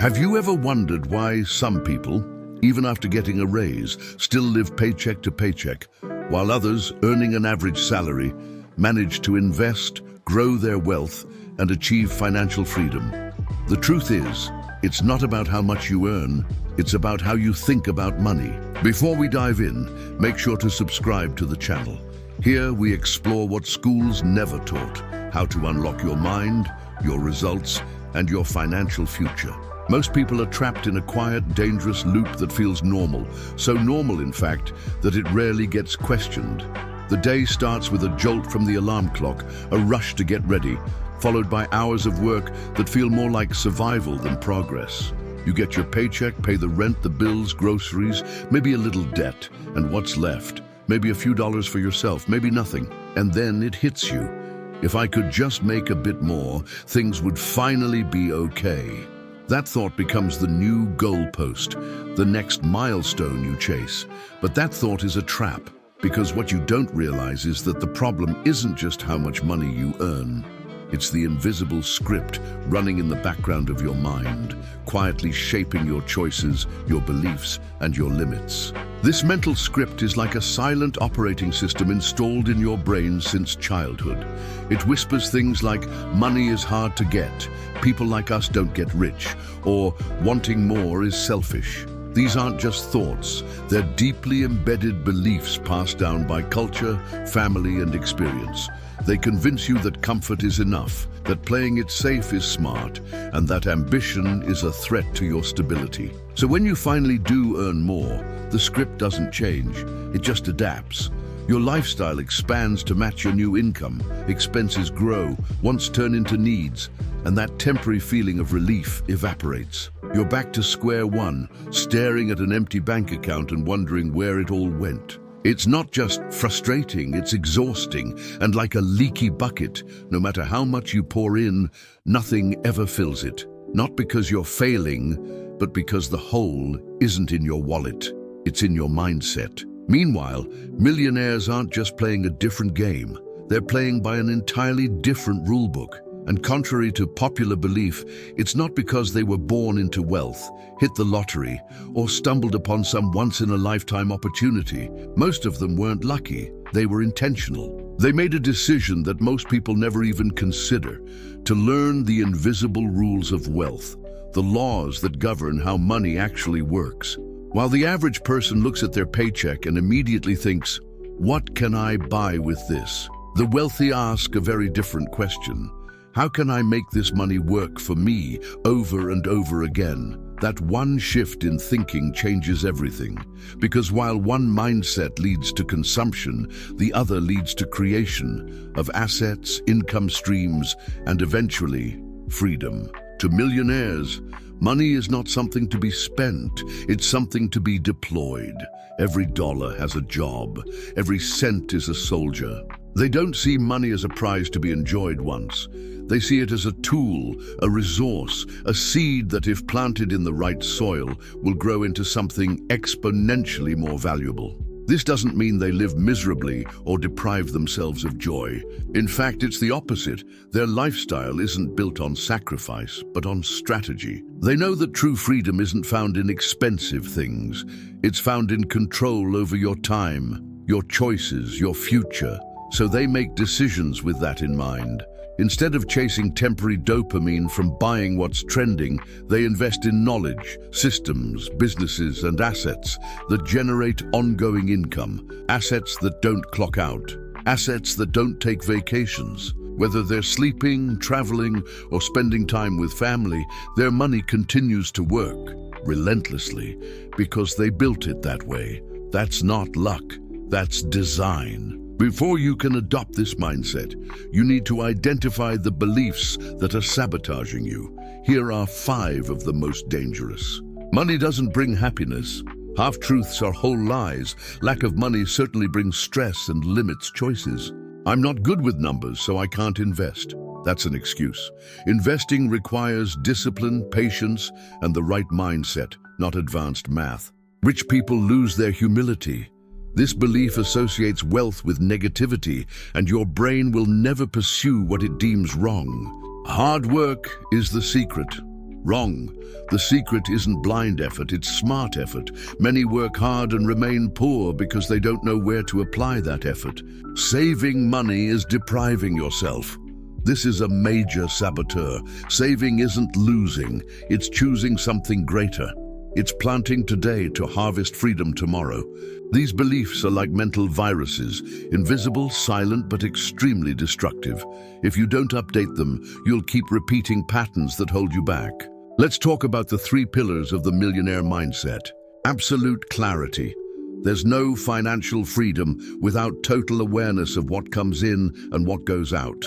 Have you ever wondered why some people, even after getting a raise, still live paycheck to paycheck, while others, earning an average salary, manage to invest, grow their wealth, and achieve financial freedom? The truth is, it's not about how much you earn, it's about how you think about money. Before we dive in, make sure to subscribe to the channel. Here we explore what schools never taught, how to unlock your mind, your results, and your financial future. Most people are trapped in a quiet, dangerous loop that feels normal. So normal, in fact, that it rarely gets questioned. The day starts with a jolt from the alarm clock, a rush to get ready, followed by hours of work that feel more like survival than progress. You get your paycheck, pay the rent, the bills, groceries, maybe a little debt, and what's left? Maybe a few dollars for yourself, maybe nothing. And then it hits you. If I could just make a bit more, things would finally be okay. That thought becomes the new goalpost, the next milestone you chase. But that thought is a trap, because what you don't realize is that the problem isn't just how much money you earn. It's the invisible script running in the background of your mind, quietly shaping your choices, your beliefs, and your limits. This mental script is like a silent operating system installed in your brain since childhood. It whispers things like, money is hard to get, people like us don't get rich, or wanting more is selfish. These aren't just thoughts, they're deeply embedded beliefs passed down by culture, family, and experience. They convince you that comfort is enough, that playing it safe is smart, and that ambition is a threat to your stability. So when you finally do earn more, the script doesn't change, it just adapts. Your lifestyle expands to match your new income, expenses grow, wants turn into needs, and that temporary feeling of relief evaporates. You're back to square one, staring at an empty bank account and wondering where it all went. It's not just frustrating, it's exhausting, and like a leaky bucket, no matter how much you pour in, nothing ever fills it. Not because you're failing, but because the hole isn't in your wallet, it's in your mindset. Meanwhile, millionaires aren't just playing a different game, they're playing by an entirely different rulebook. And contrary to popular belief, it's not because they were born into wealth, hit the lottery, or stumbled upon some once-in-a-lifetime opportunity. Most of them weren't lucky, they were intentional. They made a decision that most people never even consider, to learn the invisible rules of wealth, the laws that govern how money actually works. While the average person looks at their paycheck and immediately thinks, "What can I buy with this?" The wealthy ask a very different question. How can I make this money work for me over and over again? That one shift in thinking changes everything. Because while one mindset leads to consumption, the other leads to creation of assets, income streams, and eventually, freedom. To millionaires, money is not something to be spent, it's something to be deployed. Every dollar has a job, every cent is a soldier. They don't see money as a prize to be enjoyed once. They see it as a tool, a resource, a seed that if planted in the right soil will grow into something exponentially more valuable. This doesn't mean they live miserably or deprive themselves of joy. In fact, it's the opposite. Their lifestyle isn't built on sacrifice, but on strategy. They know that true freedom isn't found in expensive things. It's found in control over your time, your choices, your future. So they make decisions with that in mind. Instead of chasing temporary dopamine from buying what's trending, they invest in knowledge, systems, businesses, and assets that generate ongoing income, assets that don't clock out, assets that don't take vacations. Whether they're sleeping, traveling, or spending time with family, their money continues to work relentlessly because they built it that way. That's not luck, that's design. Before you can adopt this mindset, you need to identify the beliefs that are sabotaging you. Here are 5 of the most dangerous. Money doesn't bring happiness. Half-truths are whole lies. Lack of money certainly brings stress and limits choices. I'm not good with numbers, so I can't invest. That's an excuse. Investing requires discipline, patience, and the right mindset, not advanced math. Rich people lose their humility. This belief associates wealth with negativity, and your brain will never pursue what it deems wrong. Hard work is the secret. Wrong. The secret isn't blind effort, it's smart effort. Many work hard and remain poor because they don't know where to apply that effort. Saving money is depriving yourself. This is a major saboteur. Saving isn't losing, it's choosing something greater. It's planting today to harvest freedom tomorrow. These beliefs are like mental viruses, invisible, silent, but extremely destructive. If you don't update them, you'll keep repeating patterns that hold you back. Let's talk about the 3 pillars of the millionaire mindset. Absolute clarity. There's no financial freedom without total awareness of what comes in and what goes out.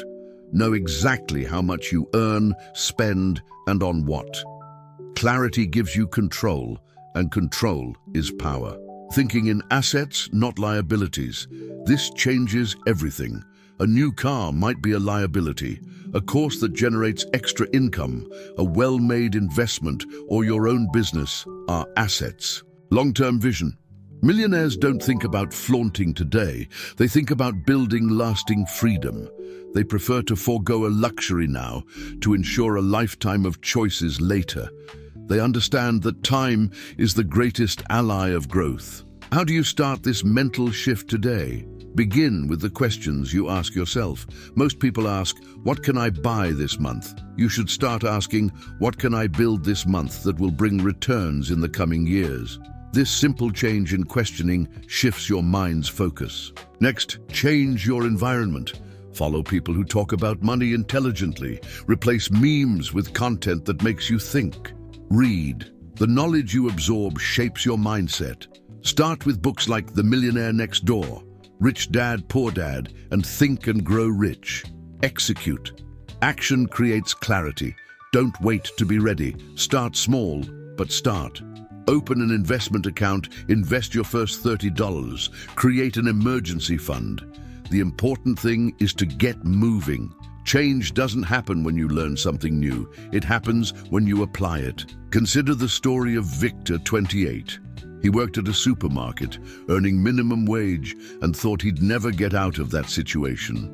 Know exactly how much you earn, spend, and on what. Clarity gives you control, and control is power. Thinking in assets, not liabilities. This changes everything. A new car might be a liability, a course that generates extra income, a well-made investment, or your own business are assets. Long-term vision. Millionaires don't think about flaunting today, they think about building lasting freedom. They prefer to forego a luxury now to ensure a lifetime of choices later. They understand that time is the greatest ally of growth. How do you start this mental shift today? Begin with the questions you ask yourself. Most people ask, what can I buy this month? You should start asking, what can I build this month that will bring returns in the coming years? This simple change in questioning shifts your mind's focus. Next, change your environment. Follow people who talk about money intelligently. Replace memes with content that makes you think. Read. The knowledge you absorb shapes your mindset. Start with books like The Millionaire Next Door, Rich Dad, Poor Dad, and Think and Grow Rich. Execute. Action creates clarity. Don't wait to be ready. Start small, but start. Open an investment account, invest your first $30, create an emergency fund. The important thing is to get moving. Change doesn't happen when you learn something new. It happens when you apply it. Consider the story of Victor, 28. He worked at a supermarket, earning minimum wage, and thought he'd never get out of that situation.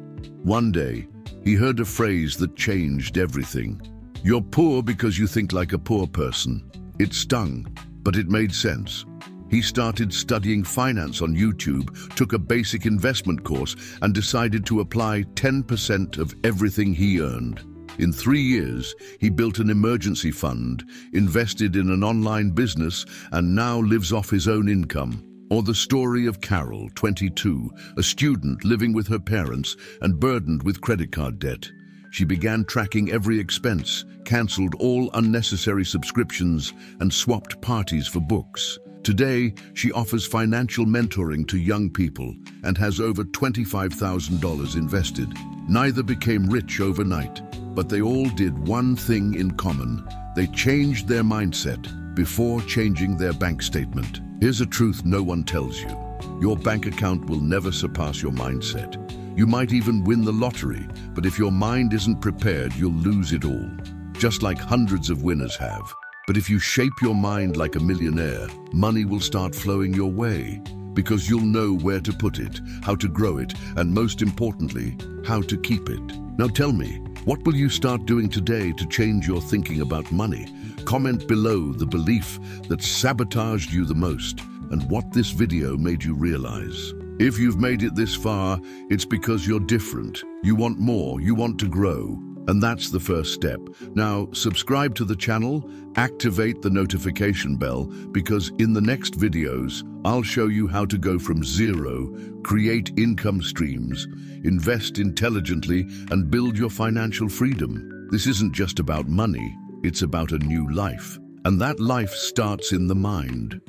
One day, he heard a phrase that changed everything. You're poor because you think like a poor person. It stung, but it made sense. He started studying finance on YouTube, took a basic investment course, and decided to apply 10% of everything he earned. In 3 years, he built an emergency fund, invested in an online business, and now lives off his own income. Or the story of Carol, 22, a student living with her parents and burdened with credit card debt. She began tracking every expense, cancelled all unnecessary subscriptions, and swapped parties for books. Today, she offers financial mentoring to young people and has over $25,000 invested. Neither became rich overnight, but they all did one thing in common. They changed their mindset before changing their bank statement. Here's a truth no one tells you. Your bank account will never surpass your mindset. You might even win the lottery, but if your mind isn't prepared, you'll lose it all, just like hundreds of winners have. But if you shape your mind like a millionaire, money will start flowing your way, because you'll know where to put it, how to grow it, and most importantly, how to keep it. Now tell me, what will you start doing today to change your thinking about money? Comment below the belief that sabotaged you the most and what this video made you realize. If you've made it this far, it's because you're different. You want more, you want to grow. And that's the first step. Now, subscribe to the channel, activate the notification bell, because in the next videos, I'll show you how to go from zero, create income streams, invest intelligently, and build your financial freedom. This isn't just about money, it's about a new life. And that life starts in the mind.